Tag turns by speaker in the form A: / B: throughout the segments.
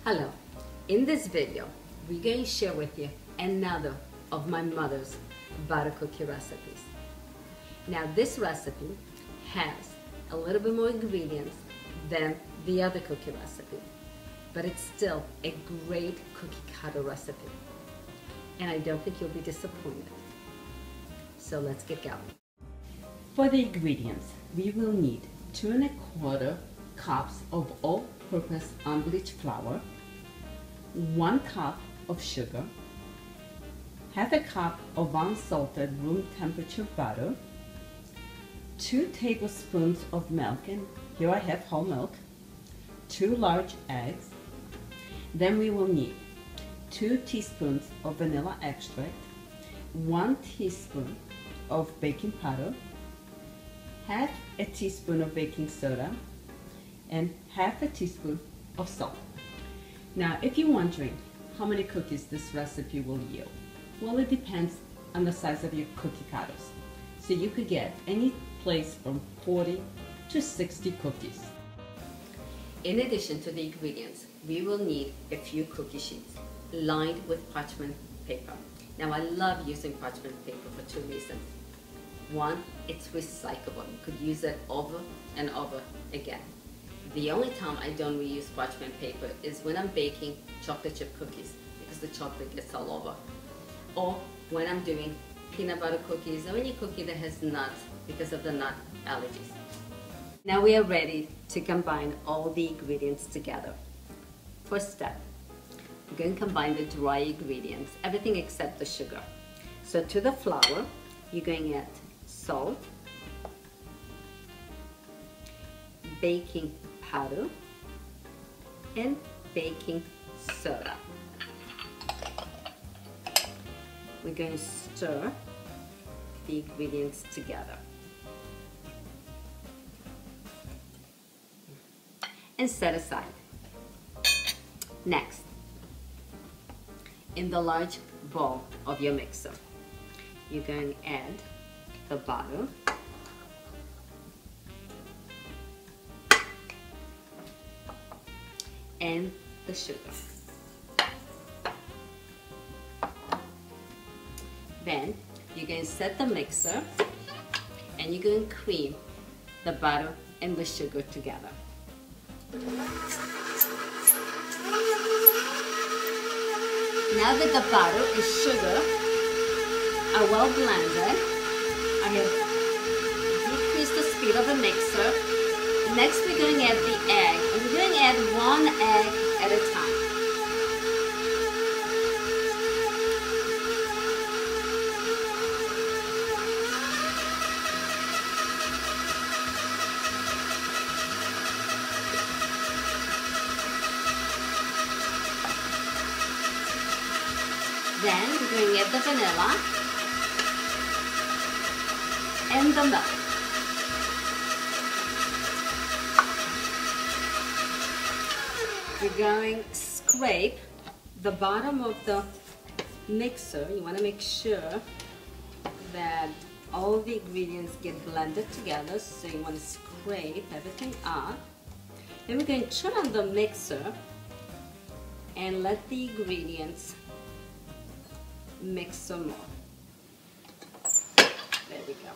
A: Hello, in this video we're going to share with you another of my mother's butter cookie recipes. Now this recipe has a little bit more ingredients than the other cookie recipe, but it's still a great cookie cutter recipe and I don't think you'll be disappointed. So let's get going. For the ingredients, we will need 2 1/4 cups of all-purpose unbleached flour, 1 cup of sugar, 1/2 cup of unsalted room temperature butter, 2 tablespoons of milk, and here I have whole milk, 2 large eggs. Then we will need 2 teaspoons of vanilla extract, 1 teaspoon of baking powder, 1/2 a teaspoon of baking soda, and 1/2 a teaspoon of salt. Now, if you're wondering how many cookies this recipe will yield, well, it depends on the size of your cookie cutters. So you could get any place from 40 to 60 cookies. In addition to the ingredients, we will need a few cookie sheets lined with parchment paper. Now, I love using parchment paper for 2 reasons. One, it's recyclable. You could use it over and over again. The only time I don't reuse parchment paper is when I'm baking chocolate chip cookies because the chocolate gets all over. Or when I'm doing peanut butter cookies or any cookie that has nuts because of the nut allergies. Now we are ready to combine all the ingredients together. First step, we're going to combine the dry ingredients, everything except the sugar. So to the flour, you're going to add salt, baking powder, and baking soda. We're going to stir the ingredients together and set aside. Next, in the large bowl of your mixer, you're going to add the butter, and the sugar. Then you're going to set the mixer and you're going to cream the butter and the sugar together. Now that the butter and sugar are well blended, I have decreased the speed of the mixer. Next we're going to add the egg, and we're going to add 1 egg at a time. Then we're going to add the vanilla and the milk. We're going to scrape the bottom of the mixer. You want to make sure that all the ingredients get blended together, so you want to scrape everything up. Then we're going to turn on the mixer and let the ingredients mix some more. There we go.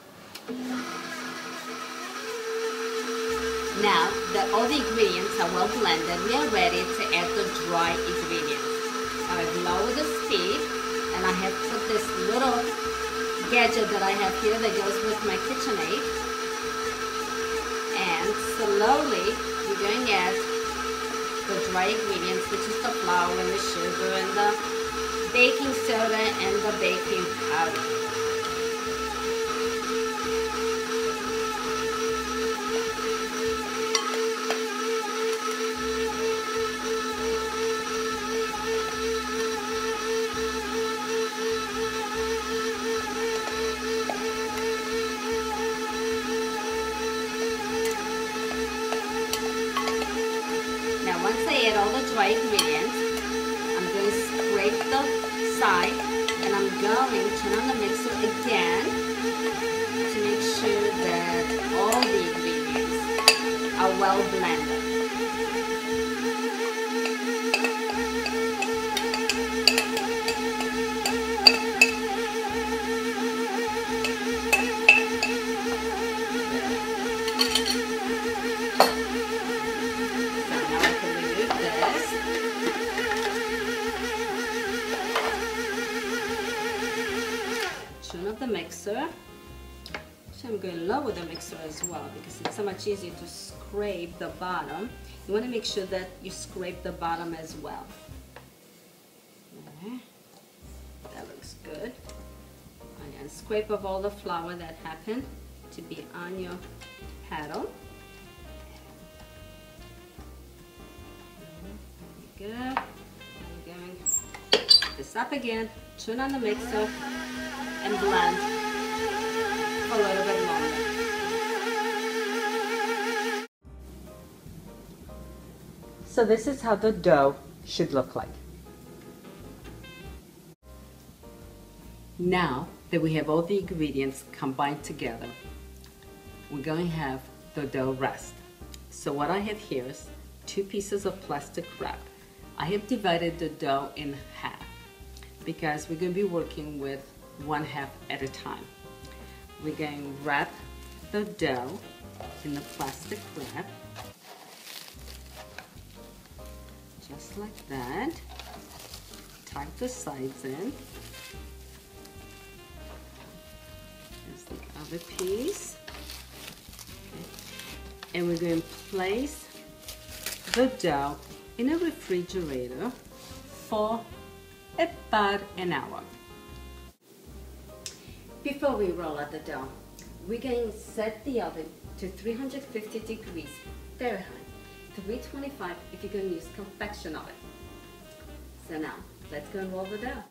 A: Now that all the ingredients are well blended, we are ready to add the dry ingredients. Now I've lowered the speed and I have put this little gadget that I have here that goes with my KitchenAid. And slowly we're going to add the dry ingredients, which is the flour and the sugar and the baking soda and the baking powder. Now once I add all the dry ingredients, I'm going to scrape the side and I'm going to turn on the mixer again to make sure that all the ingredients are well blended. dough with a mixer as well, because it's so much easier to scrape the bottom. You want to make sure that you scrape the bottom as well. Okay. That looks good. And scrape off all the flour that happened to be on your paddle. There we go. I'm going this up again, turn on the mixer, and blend for a little bit longer. So this is how the dough should look like. Now that we have all the ingredients combined together, we're going to have the dough rest. So what I have here is 2 pieces of plastic wrap. I have divided the dough in half because we're going to be working with 1/2 at a time. We're going to wrap the dough in the plastic wrap, just like that. Tuck the sides in. Here's the other piece. Okay. And we're going to place the dough in a refrigerator for about an hour. Before we roll out the dough, we're going to set the oven to 350 degrees Fahrenheit, 325 if you're going to use convection oven. So now, let's go and roll the dough.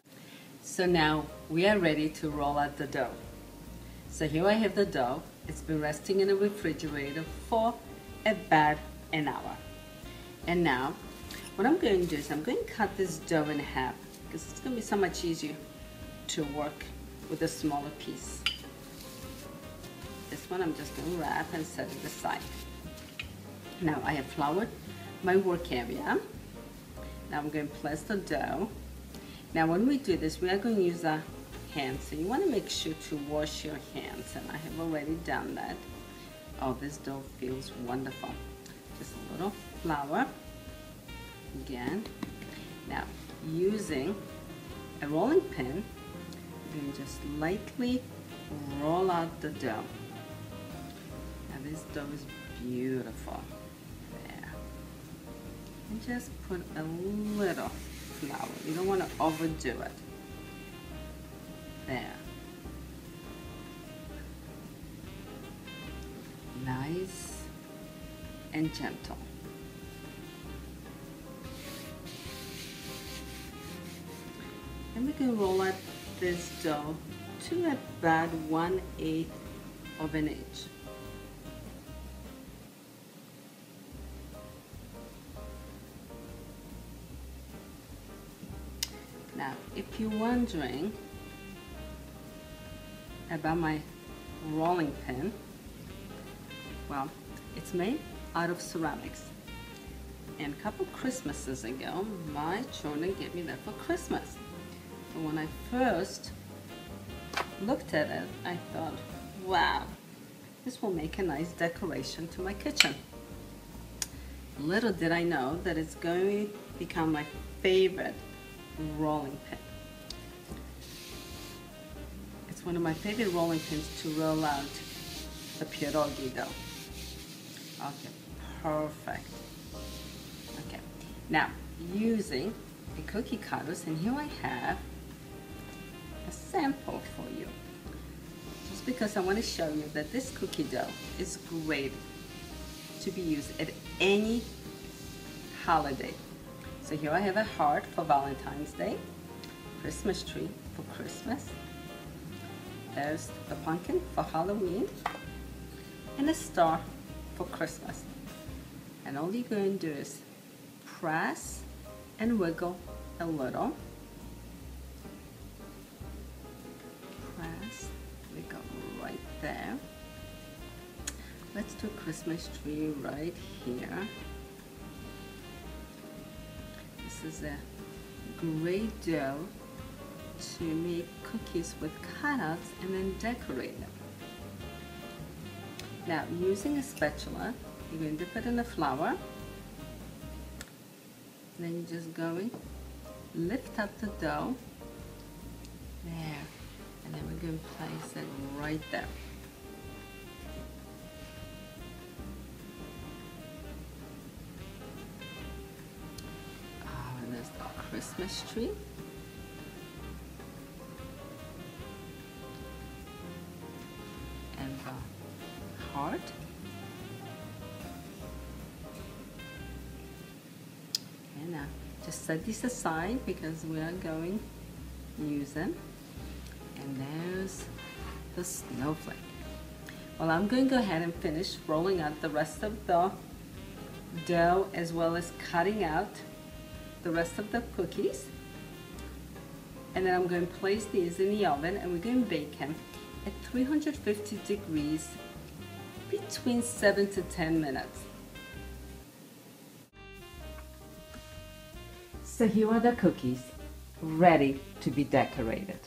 A: So now we are ready to roll out the dough. So here I have the dough. It's been resting in the refrigerator for about an hour. And now, what I'm going to do is I'm going to cut this dough in half because it's going to be so much easier to work with a smaller piece. This one I'm just going to wrap and set it aside. Now I have floured my work area. Now I'm going to place the dough. Now when we do this, we are going to use our hands. So you want to make sure to wash your hands, and I have already done that. Oh, this dough feels wonderful. Just a little flour. Again. Now using a rolling pin, you can just lightly roll out the dough. Now this dough is beautiful. There. And just put a little flour. You don't want to overdo it. There. Nice and gentle. And we can roll out this dough to about 1/8 of an inch. Now, if you're wondering about my rolling pin, well, it's made out of ceramics. And a couple Christmases ago, my children gave me that for Christmas. So when I first looked at it, I thought, wow, this will make a nice decoration to my kitchen. Little did I know that it's going to become my favorite rolling pin. It's one of my favorite rolling pins to roll out the pierogi dough. Okay, perfect. Okay, now using the cookie cutters, and here I have a sample for you. Just because I want to show you that this cookie dough is great to be used at any holiday. So here I have a heart for Valentine's Day, Christmas tree for Christmas, there's the pumpkin for Halloween, and a star for Christmas. And all you're going to do is press and wiggle a little. Press, wiggle right there. Let's do a Christmas tree right here. This is a great dough to make cookies with cutouts and then decorate them. Now, using a spatula, you're going to dip it in the flour. Then you're just going to lift up the dough. There. And then we're going to place it right there. Christmas tree. And the heart. And now just set these aside because we are going to use them. And there's the snowflake. Well, I'm going to go ahead and finish rolling out the rest of the dough as well as cutting out the rest of the cookies. And then I'm going to place these in the oven and we're going to bake them at 350 degrees between 7 to 10 minutes. So here are the cookies ready to be decorated.